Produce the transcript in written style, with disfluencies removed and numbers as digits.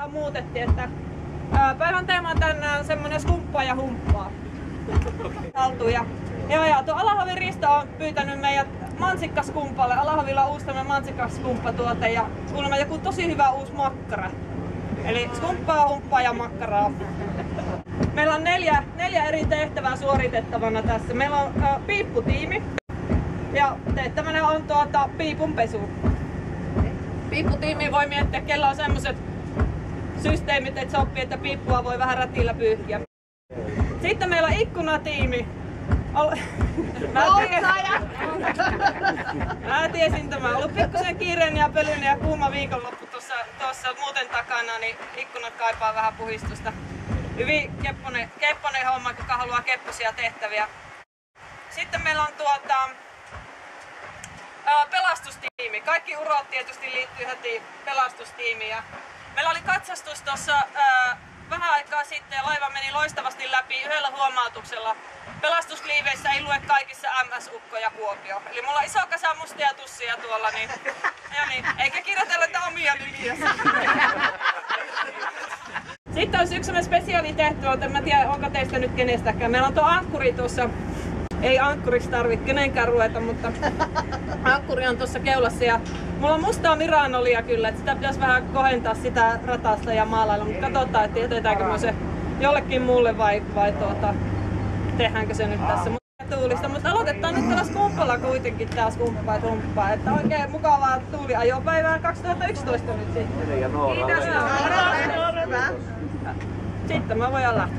muutettiin, että päivän teema on tänään semmonen skumppaa ja humppaa. Ja tuo Alahovin Risto on pyytänyt meidät mansikkaskumpalle. Alahovilla on uusi tämmönen mansikkaskumppatuote ja kuulemma joku tosi hyvä uusi makkara. Eli skumppaa, humppaa ja makkaraa. Meillä on neljä eri tehtävää suoritettavana tässä. Meillä on piipputiimi ja tehtävänä on piipunpesu. Piipputiimi voi miettiä, kellä on semmoset systeemit, että se oppii, että piippua voi vähän rätillä pyyhkiä. Sitten meillä on ikkunatiimi. Mä tiesin tämän. Ollut pikkusen kiireinen ja pölyinen ja kuuma viikonloppu tuossa muuten takana, niin ikkunat kaipaa vähän puhistusta. Hyvin kepponen homma, kuka haluaa kepposia tehtäviä. Sitten meillä on pelastustiimi. Kaikki urot tietysti liittyy heti pelastustiimiin. Ja meillä oli katsastus tuossa vähän aikaa sitten ja laiva meni loistavasti läpi yhdellä huomautuksella. Pelastusliiveissä ei lue kaikissa MS-ukko ja Kuopio. Eli mulla on iso kasa mustia tussia tuolla, niin, eikä kirjoitella omia nimiä. Sitten on yksi spesiaalitehtävä, en mä tiedä onko teistä nyt kenestäkään. Meillä on tuo ankkuri tuossa. Ei ankkuriksi tarvitse kenenkään ruveta, mutta ankkuri on tuossa keulassa ja mulla on mustaa miranolia kyllä, että sitä pitäisi vähän kohentaa sitä ratasta ja maalailla, mutta katsotaan, että jätetäänkö mä se jollekin muulle vai tehdäänkö se nyt tässä tuulista. Mutta aloitetaan nyt tällä skumppalla kuitenkin tää skumppaa ja humppaa, että oikein mukavaa tuuliajopäivää 2011 nyt sitten. Kiitos! Sitten mä voin lähteä.